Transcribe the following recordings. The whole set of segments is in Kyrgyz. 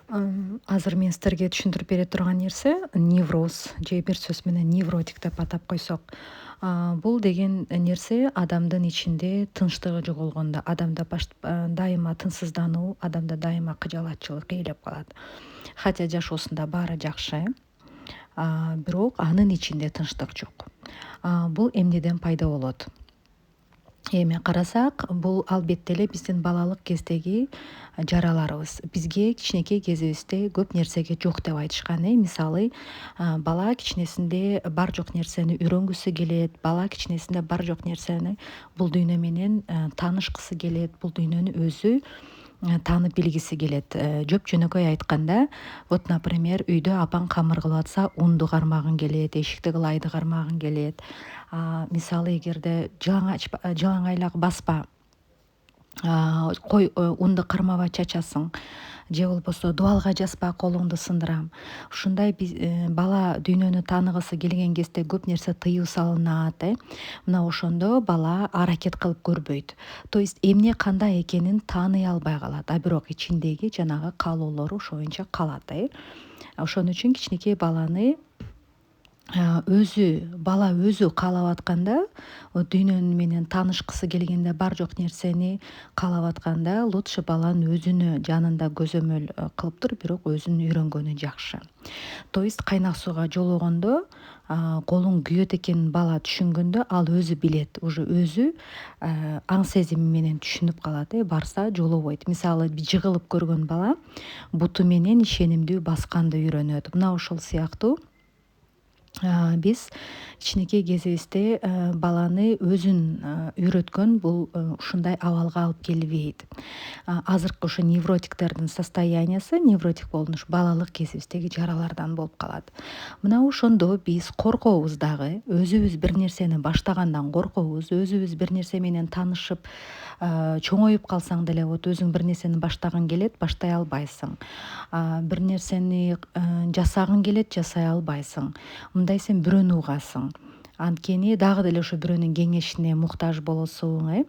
Азыр мен силерге түшүндүрүп бере турган нерсе невроз же бир сөз менен невротик деп атап койсок, бул деген нерсе адамдын ичинде тынчтыгы жоголгондо, адамда дайыма тынчсыздануу, адамда дайыма кыжалатчылык ээлеп калат. Хотя жашоосунда баары жакшы, бирок анын ичинде тынчтык жок. Бул эмнеден пайда болот? Эми карасак, бул албетте эле биздин балалык кездеги жараларыбыз. Бизге кичинекей кезибизде көп нерсеге жок деп айтышкан. Мисалы, бала кичинесинде бар жок нерсени үйрөнгүсү келет, бала кичинесинде бар жок нерсени бул дүйнө менен таанышкысы келет, бул дүйнөнү өзү таанып билгиси келет. Жөп жөнөкөй айтканда, вот, например, үйдө апаң камыр кылып атса, унду кармагың келет, эшикти кылайды кармагың келет. Мисалы, эгерде жалаңайлак баспа, кой, унду кармаба чачасың, же болбосо дубалга жазба, колуңду сындырам. Ушундай бала дүйнөнү тааныгысы келген кезде көп нерсе тыюу салынат. Мына ошондо бала аракет кылып көрбөйт. То есть эмне кандай экенин тааный албай калат, бирок ичиндеги жанагы каалоолору ошо боюнча калат. Ошон үчүн кичинекей баланы бала өзү каалап атканда, дүйнө менен таанышкысы келгенде, бар жок нерсени каалап атканда, лучше баланын өзүнө жанында көзөмөл кылып туруп, бирок өзүн үйрөнгөнү жакшы. То есть кайнак сууга жологондо, колуң күйөт экенин бала түшүнгөндө, ал өзү билет, уже өзү аң сезими менен түшүнүп калат. Барса жолобойт. Мисалы, жыгылып көргөн бала буту менен ишенимдүү басканды үйрөнөт. Мына ошол сыяктуу биз кичинекей кезибизде баланы өзүн үйрөткөн бул ушундай абалга алып келбейт. Азыркы ушу невротиктердин состояниясы, невротик болуш балалык кезибиздеги жаралардан болуп калат. Мына ошондо биз коркобуз дагы, өзүбүз бир нерсени баштагандан коркобуз, өзүбүз бир нерсе менен таанышып, чоңоюп калсаң деле, вот өзүң бир нерсени баштагың келет, баштай албайсың. Бир нерсени жасагың келет, жасай албайсың. Мындай сен бирөөнү угасың. Анткени дагы деле ошо бирөөнүн кеңешине муктаж болосуң.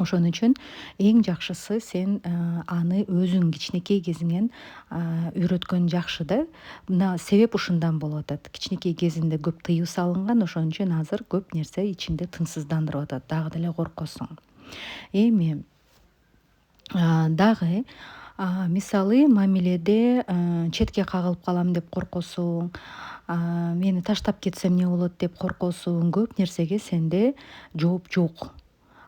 Ошон үчүн эң жакшысы сен аны өзүң кичинекей кезиңен үйрөткөн жакшы да. Мына себеп ушундан болуп атат. Кичинекей кезинде көп тыюу салынган, ошон үчүн азыр көп нерсе ичинде тынчсыздандырып атат, дагы деле коркосуң. Эми дагы мисалы, мамиледе четке кагылып калам деп коркосуң, мени таштап кетсем эмне болот деп коркосуң, көп нерсеге сенде жооп жок.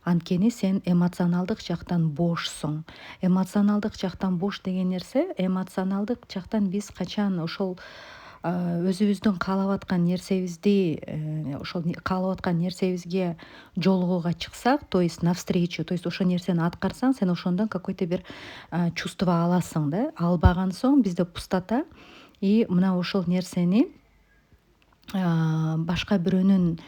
Анткени сен эмоционалдык жактан бошсуң. Эмоционалдык жактан бош деген нерсе, эмоционалдык жактан биз качан ошол өзүбүздүн каалап аткан нерсебизди, ошол каалап аткан нерсебизге жолугууга чыксак, то есть навстречу, то есть ошол нерсени аткарсаң, сен ошондон какой-то бир чувство аласың да. Албаган соң бизде пустота, и мына ошол нерсени башка бирөөнүн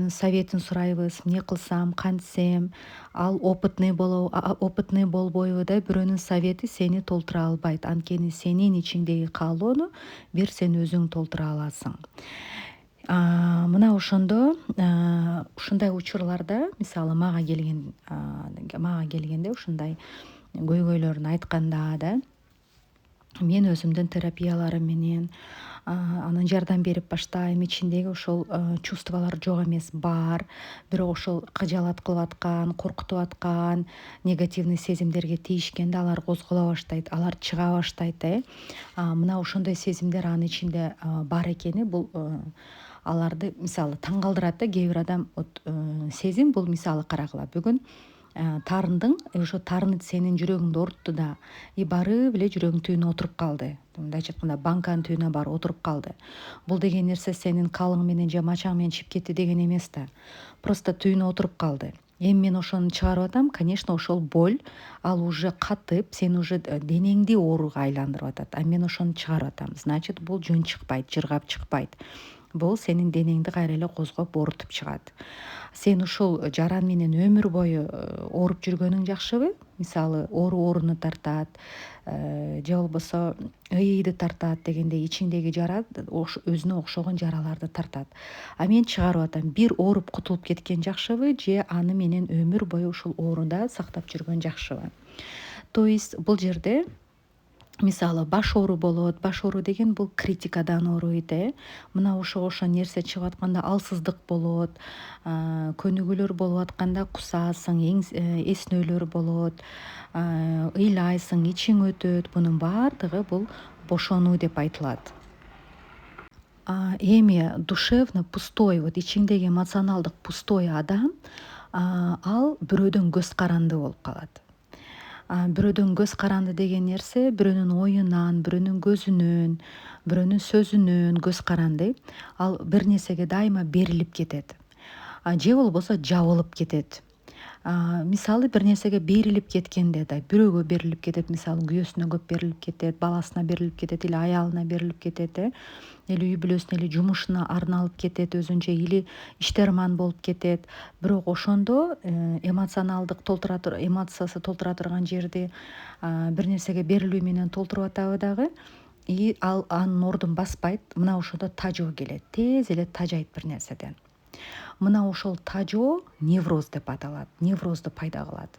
советин сурайбыз, эмне кылсам, кантсем, ал опытный болбойбу да, бирөөнүн совети сени толтура албайт. Анткени сенин ичиңдеги каалоону бир сен өзүң толтура аласың. Мына ошондо ушундай учурларда, мисалы, мага келгенде ушундай көйгөйлөрүн айтканда да, мен өзүмдүн терапияларым менен анан жардам берип баштайм. Ичиндеги ошол чувстволор жок эмес, бар. Бирок ошол кыжаалат кылып аткан, коркутуп аткан, негативный сезимдерге тийишкенде алар козголо баштайт, алар чыга баштайт. Мына ошондой сезимдер анын ичинде бар экени, бул аларды мисалы таң калтырат да. Кээ бир адам сезим бул, мисалы карагыла, бүгүн тарындың, ошо тарын сенин жүрөгүңдү оорутту да, и барып эле жүрөгүң түбүнө отуруп калды. Мындайча айтканда, банканын түбүнө барып отуруп калды. Бул деген нерсе сенин калың менен же мачаң менен чыгып кетти деген эмес да. Просто түбүнө отуруп калды. Эми мен ошону чыгарып атам, конечно, ошол боль, ал уже катып, сен уже денеңди ооруга айландырып атат. Мен ошону чыгарып атам. Значит, бул жөн чыкпайт, жыргап чыкпайт. Бул сенин денеңди кайра эле козгоп оорутуп чыгат. Сен ушул жара менен өмүр бою ооруп жүргөнүң жакшыбы? Мисалы, ооруну тартат, же болбосо ыйыйды тартат дегендей, ичиңдеги жара өзүнө окшогон жараларды тартат. Мен чыгарып атам, бир ооруп кутулуп кеткен жакшыбы, же аны менен өмүр бою ушул ооруда сактап жүргөн жакшыбы? То есть бул жерде мисалы баш оору болот. Баш оору деген бул критикадан ооруйт. Мына ошого ошо нерсе чыгып атканда алсыздык болот, көнүгүүлөр болуп атканда кусасың, эснөөлөр болот, ыйлайсың, ичиң өтөт. Бунун баардыгы бул бошонуу деп айтылат. Эми душевно пустой, вот ичиңдеги эмоционалдык пустой адам, ал бирөөдөн көз каранды болуп калат. Бирөөдөн көз каранды деген нерсе бирөөнүн оюнан, бирөөнүн көзүнөн, бирөөнүн сөзүнөн көз каранды. Ал бир нерсеге дайыма берилип кетет. Же болбосо жабылып кетет. Мисалы бир нерсеге берилип кеткенде да бирөөгө берилип кетет, мисалы күйөөсүнө көп берилип кетет, баласына берилип кетет или аялына берилип кетет, или үй бүлөсүнө или жумушуна арналып кетет өзүнчө, или иштерман болуп кетет. Бирок ошондо эмоционалдык эмоциясы толтура турган жерди бир нерсеге берилүү менен толтуруп атабы дагы, и ал анын ордун баспайт. Мына ошондо тажоо келет, тез эле тажайт бир нерседен. Мына ошол тажоо невроз деп аталат, неврозду пайда кылат.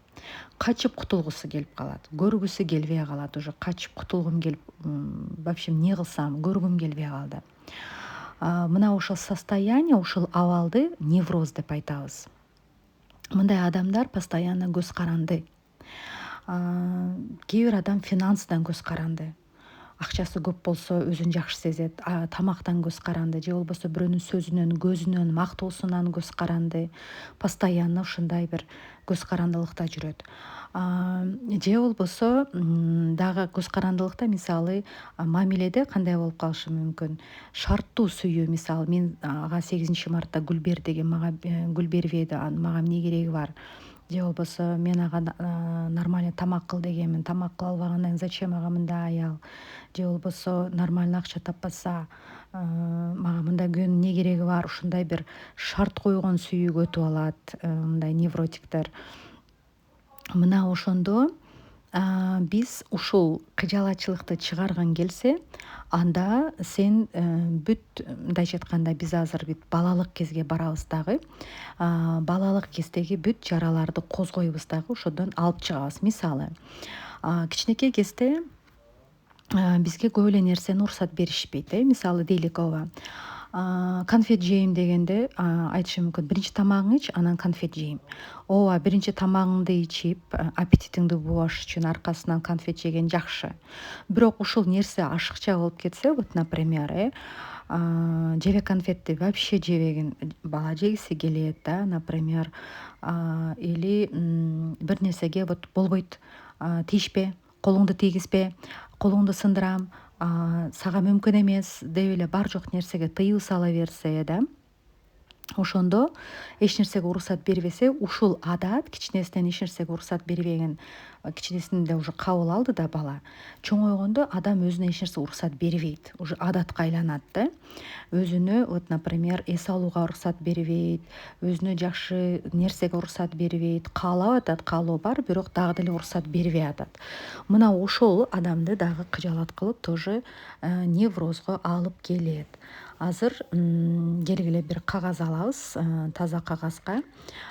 Качып кутулгусу келип калат, көргүсү келбей калат, уже качып кутулгум келип, вообще эмне кылсам көргүм келбей калды. Мына ошол состояние, ушул абалды невроз деп айтабыз. Мындай адамдар постоянно көз каранды. Кээ бир адам финансдан көз каранды. Акчасы көп болсо өзүн жакшы сезет, тамактан көз каранды, же болбосо бирөөнүн сөзүнөн, көзүнөн, мактоосунан көз каранды. Постоянно ушундай бир көз карандылыкта жүрөт. Же болбосо дагы көз карандылыкта, мисалы мамиледе кандай болуп калышы мүмкүн? Шарттуу сүйүү, мисалы мен ага 8 мартта гүл бер деген мага гүл бербеди, мага эмне кереги бар? Же болбосо мен ага нормально тамак кыл дегенмин, тамак кыла албагандан кийин зачем ага мындай аял? Же болбосо нормально акча таппаса, мага мындай күйөөнүн эмне кереги бар? Ушундай бир шарт койгон сүйүүгө өтүп алат мындай невротиктер. Мына ошондо биз ушул кыжалачылыкты чыгаргың келсе, анда сен бүт, мындайча айтканда, биз азыр бүт балалык кезге барабыз дагы. Балалык кездеги бүт жараларды козгойбуз дагы ошодон алып чыгабыз. Мисалы, кичинекей кезде бизге көп эле нерсени уруксат беришпейт. Мисалы дейлик, ооба, конфет жейм дегенде айтышы мүмкүн: биринчи тамагыңды ич, анан конфет жейм. Ооба, биринчи тамагыңды ичип, аппетитиңди бууш үчүн аркасынан конфет жеген жакшы. Бирок ушул нерсе ашыкча болуп кетсе, вот, например, жебе конфетти вообще жебеген бала жегиси келет, да, например, или бир нерсеге вот болбойт, тийишпе, колуңду тийгизбе, колуңду сындырам, сага мүмкүн эмес деп эле бар жок нерсеге тыюу сала берсе, да, ошондо эч нерсеге уруксат бербесе, ушул адат кичинесинен эч нерсеге уруксат бербеген, кичинесинде уже кабыл алды да бала, чоңойгондо адам өзүнө эч нерсе уруксат бербейт, уже адатка айланат да. Өзүнө, вот, например, эс алууга уруксат бербейт, өзүнө жакшы нерсеге уруксат бербейт, каалап атат, каалоо бар, бирок дагы деле уруксат бербей атат. Мына ошол адамды дагы кыжалаткылып тоже неврозго алып келет. Азыр келгиле бир кагаз алабыз, таза кагазга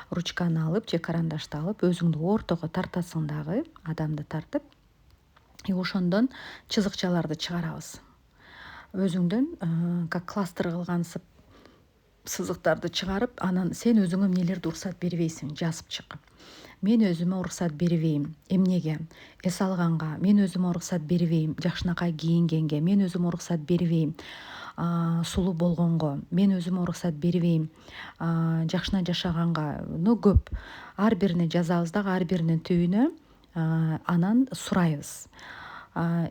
ручканы алып же карандашты алып өзүңдү ортого тартасың дагы, адамды тартып, и ошондон чызыкчаларды чыгарабыз. Өзүңдөн как кластер кылгансып сызыктарды чыгарып, анан сен өзүңө эмнелерди уруксат бербейсиң жазып чык. Мен өзүмө уруксат бербейм эмнеге? Эс алганга. Мен өзүмө уруксат бербейм жакшынакай кийингенге. Мен өзүмө уруксат бербейм сулуу болгонго. Мен өзүмө уруксат бербейм жакшына жашаганга. Көп. Ар бирине жазабыз дагы, ар биринин түбүнө анан сурайбыз.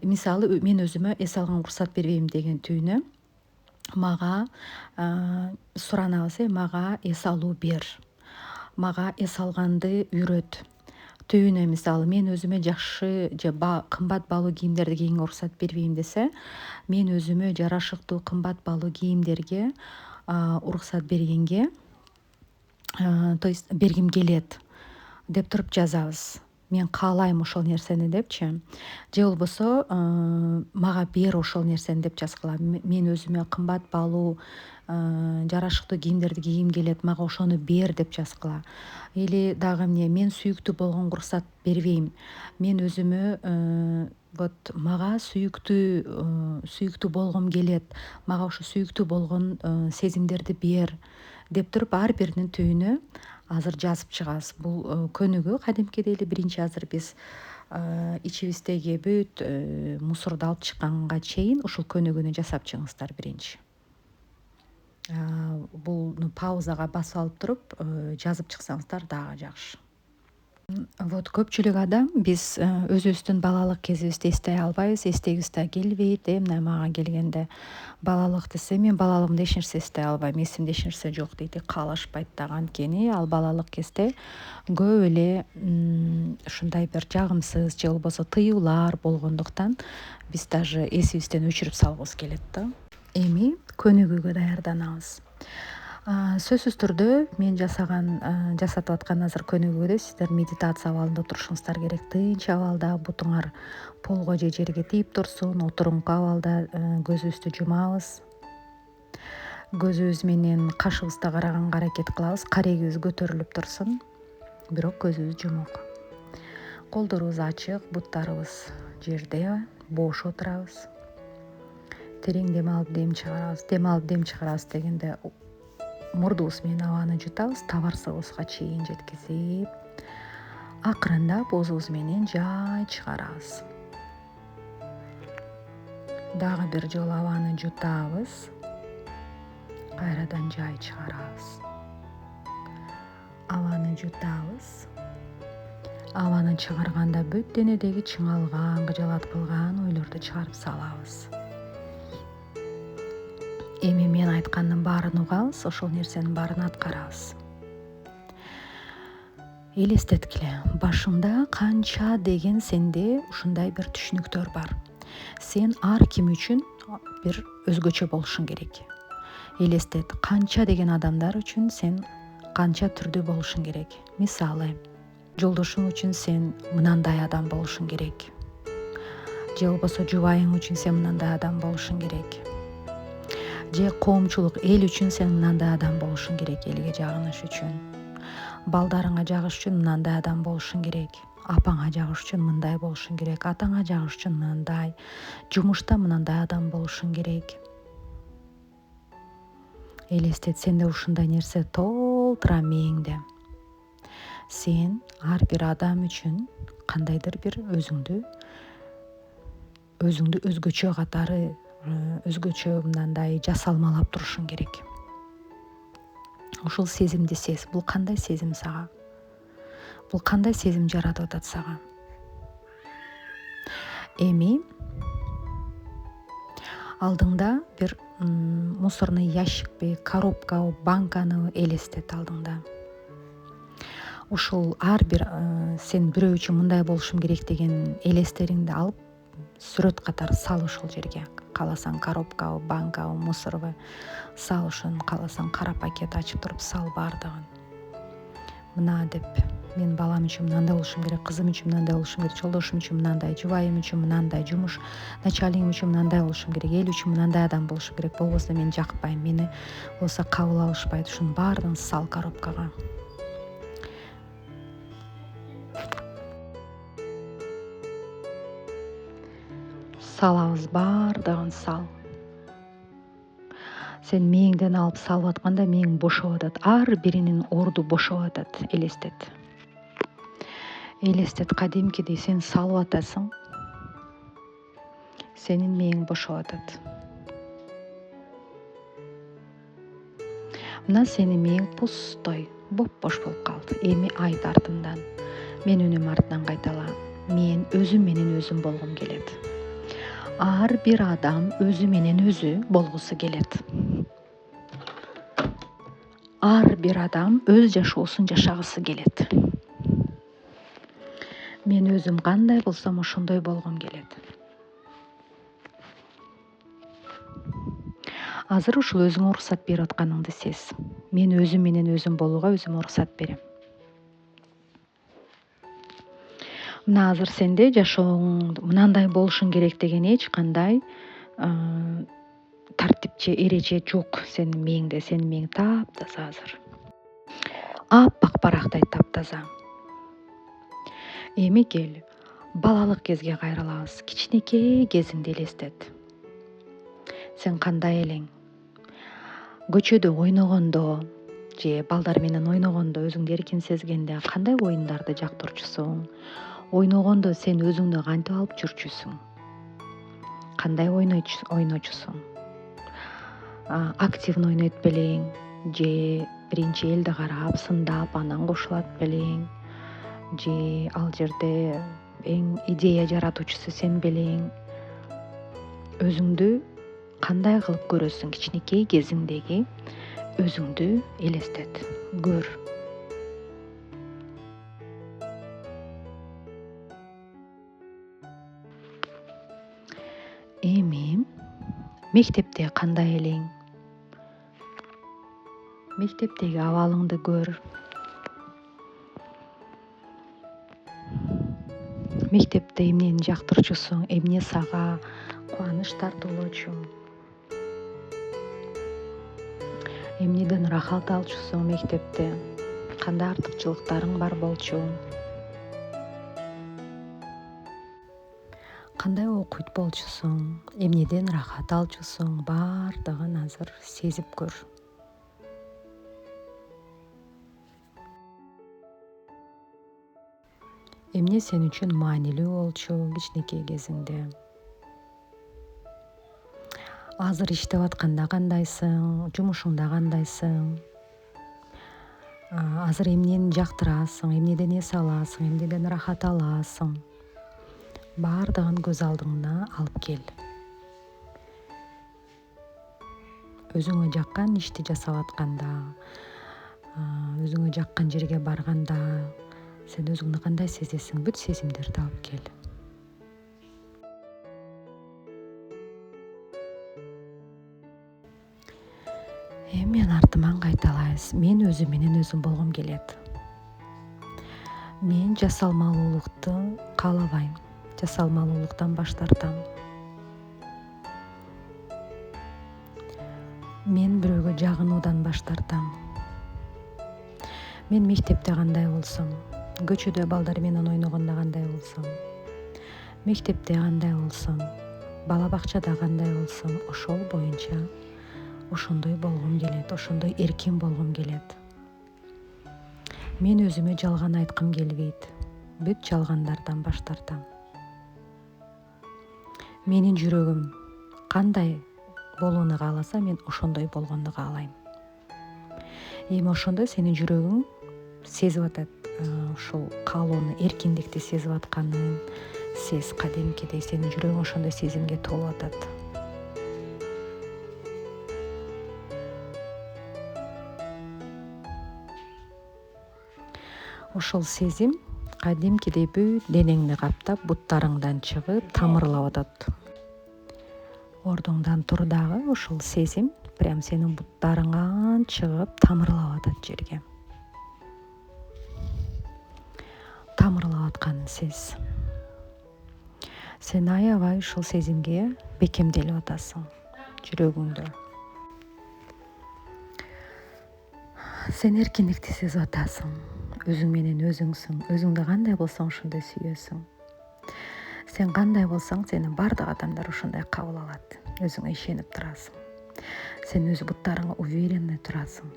Мисалы, мен өзүмө эс алганга уруксат бербейм деген түбүнө мага суранабыз: мага эс алуу бер, мага эс алганды үйрөт. Түбүнө, мисалы, мен өзүмө жакшы же кымбат баалуу кийимдерди кийгенге уруксат бербейм десе, мен өзүмө жарашыктуу кымбат баалуу кийимдерге уруксат бергенге, то есть бергим келет деп туруп жазабыз. Мен каалайм ошол нерсени депчи. Же болбосо мага бер ошол нерсени деп жазгыла. Мен өзүмө кымбат баалуу жарашыктуу кийимдерди кийгим келет, мага ошону бер деп жазгыла. Или дагы эмне: мен сүйүктүү болгонго уруксат бербейм. Мен өзүмө вот мага сүйүктүү болгум келет, мага ушу сүйүктүү болгон сезимдерди бер деп туруп ар биринин түбүнө азыр жазып чыгабыз. Бул көнүгүү кадимкидей эле биринчи азыр биз ичибиздеги бүт мусорду алып чыкканга чейин ушул көнүгүүнү жасап чыгыңыздар биринчи. Бул паузага басып алып туруп жазып чыксаңыздар дагы жакшы. Вот көпчүлүк адам биз өзүбүздүн балалык кезибизди эстей албайбыз, эстегибиз да келбейт. Мына мага келгенде балалык десе, мен балалыгымда эч нерсе эстей албайм, эсимде эч нерсе жок дейт, каалашпайт дагы. Анткени ал балалык кезде көп эле ушундай бир жагымсыз же болбосо тыюулар болгондуктан биз даже эсибизден өчүрүп салгыбыз келет да. Эми көнүгүүгө даярданабыз. Сөзсүз түрдө мен жасатып аткан азыр көнүгүүдө сиздер медитация абалында турушуңуздар керек. Тынч абалда бутуңар полго же жерге тийип турсун. Отуруңку абалда көзүбүздү жумабыз. Көзүбүз менен кашыбызды караганга аракет кылабыз. Карегибиз көтөрүлүп турсун, бирок көзүбүз жумук. Колдорубуз ачык, буттарыбыз жерде, бош отурабыз. Терең дем алып дем чыгарабыз. Дем алып дем чыгарабыз дегенде мурдубуз менен абаны жутабыз, табарсыгыбызга чейин жеткизип, акырындап оозубуз менен жай чыгарабыз. Дагы бир жолу абаны жутабыз, кайрадан жай чыгарабыз. Абаны жутабыз. Абаны чыгарганда бүт денедеги чыңалган, кыжалат кылган ойлорду чыгарып салабыз. Эми мен айткандын баарын угабыз, ошол нерсенин баарын аткарабыз. Элестеткиле, башыңда канча деген сенде ушундай бир түшүнүктөр бар. Сен ар ким үчүн бир өзгөчө болушуң керек. Элестет, канча деген адамдар үчүн сен канча түрдүү болушуң керек. Мисалы, жолдошуң үчүн сен мынандай адам болушуң керек. Же болбосо жубайың үчүн сен мынандай адам болушуң керек. Же коомчулук, эл үчүн сен мынандай адам болушуң керек, элге жагыныш үчүн. Балдарыңа жагыш үчүн мынандай адам болушуң керек. Апаңа жагыш үчүн мындай болушуң керек. Атаңа жагыш үчүн мындай. Жумушта мынандай адам болушуң керек. Элестет, сенде ушундай нерсе толтура мээңде. Сен ар бир адам үчүн кандайдыр бир өзүңдү өзгөчө катары, өзгөчө мындай жасалмалап турушуң керек. Ушул сезимди сез. Бул кандай сезим сага? Бул кандай сезим жаратып атат сага? Эми алдыңда бир мусорный ящикпи, коробкабы, банканы элестет алдыңда. Ушул ар бир сен бирөө үчүн мындай болушум керек деген элестериңди алып сүрөт катары сал ушул жерге. Кааласаң коробкабы, банкабы, мусорбу сал ушун, кааласаң кара пакет ачып туруп сал баардыгын. Мына деп, мен балам үчүн мынандай болушум керек, кызым үчүн мынандай болушум керек, жолдошум үчүн мынандай, жубайым үчүн мынандай, жумуш начальнигим үчүн мынандай болушум керек, эл үчүн мынандай адам болушум керек, болбосо мен жакпайм, мени болсо кабыл алышпайт. Ушунун баардыгын сал коробкага. Салабыз, баардыгын сал. Сен мээңден алып салып атканда мээң бошоп атат. Ар биринин орду бошоп атат. Элестет. Элестет, кадимкидей сен салып атасың. Сенин мээң бошоп атат. Мына сенин мээң пустой, боп-бош болуп калды. Эми айт артымдан. Мен үнүм артынан кайталам. Мен өзүм менен өзүм болгум келет. Ар бир адам өзү менен өзү болгусу келет. Ар бир адам өз жашоосун жашагысы келет. Мен өзүм кандай болсом ошондой болгум келет. Азыр ушул өзүңө уруксат берип атканыңды сез. Мен өзүм менен өзүм болууга өзүмө уруксат берем. Мына азыр сенде жашооң мынандай болушуң керек деген эч кандай тартип же эреже жок сенин мээңде. Сенин мээң таптаза азыр. Аппак барактай таптаза. Эми кел. Балалык кезге кайрылабыз. Кичинекей кезиңди элестет. Сен кандай элең? Көчөдө ойногондо же балдар менен ойногондо, өзүңдү эркин сезгенде кандай оюндарды жактырчусуң? Ойногондо сен өзүңдү кантип алып жүрчүсүң? Кандай ойночусуң? Активный ойнойт белең же биринчи элди карап, сындап, анан кошулат белең? Же ал жерде эң идея жаратуучусу сен белең? Өзүңдү кандай кылып көрөсүң? Кичинекей кезиңдеги өзүңдү элестет, көр. Эми мектепте кандай элең? Мектептеги абалыңды көр. Мектепте эмнени жактырчусуң? Эмне сага кубаныч тартуулоочу? Эмнеден рахат алчусуң мектепте? Кандай артыкчылыктарың бар болчу? Кандай окуйт болчусуң? Эмнеден рахат алчусуң? Баардыгын азыр сезип көр. Эмне сен үчүн маанилүү болчу кичинекей кезиңде? Азыр иштеп атканда кандайсың? Жумушуңда кандайсың? Азыр эмнени жактырасың? Эмнеден эс аласың? Эмнеден рахат аласың? Баардыгын көз алдыңда алып кел. Өзүңө жаккан ишти жасап атканда, өзүңө жаккан жерге барганда сен өзүңдү кандай сезесиң? Бүт сезимдерди алып кел. Эми мен артыман кайталайбыз. Мен өзүм менен өзүм болгум келет. Мен жасалмалуулукту каалабайм. Жасалмалуулуктан баш тартам. Мен бирөөгө жагынуудан баш тартам. Мен мектепте кандай болсом, көчөдө балдар менен ойногондо кандай болсом, мектепте кандай болсом, бала бакчада кандай болсом, ошол боюнча ошондой болгум келет, ошондой эркин болгум келет. Мен өзүмө жалган айткым келбейт. Бүт жалгандардан баш тартам. Менин жүрөгүм кандай болууну кааласа, мен ошондой болгонду каалайм. Эми ошондо сенин жүрөгүң сезип атат, ушул каалоону, эркиндикти сезип атканын сез. Кадимкидей сенин жүрөгүң ошондой сезимге толуп атат. Ошол сезим кадимкидей бүт денеңди каптап, буттарыңдан чыгып, тамырлап атат. Ордуңдан тур дагы, ошол сезим прям сенин буттарыңан чыгып, тамырлап атат жерге. Тамырлап атканын сез. Сен аябай ушул сезимге бекемделип атасың жүрөгүңдө. Сен эркиндикти сезип атасың. Өзүң менен өзүңсүң. Өзүңдү кандай болсоң ошондой сүйөсүң. Сен кандай болсоң, сени баардык адамдар ошондой кабыл алат. Өзүңө ишенип турасың. Сен өз буттарыңа уверенный турасың.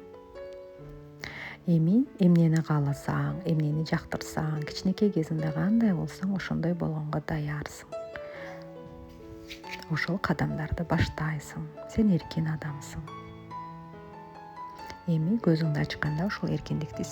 Эми эмнени кааласаң, эмнени жактырсаң, кичинекей кезиңде кандай болсоң, ошондой болгонго даярсың. Ошол кадамдарды баштайсың. Сен эркин адамсың. Эми көзүңдү ачканда ушул эркиндикти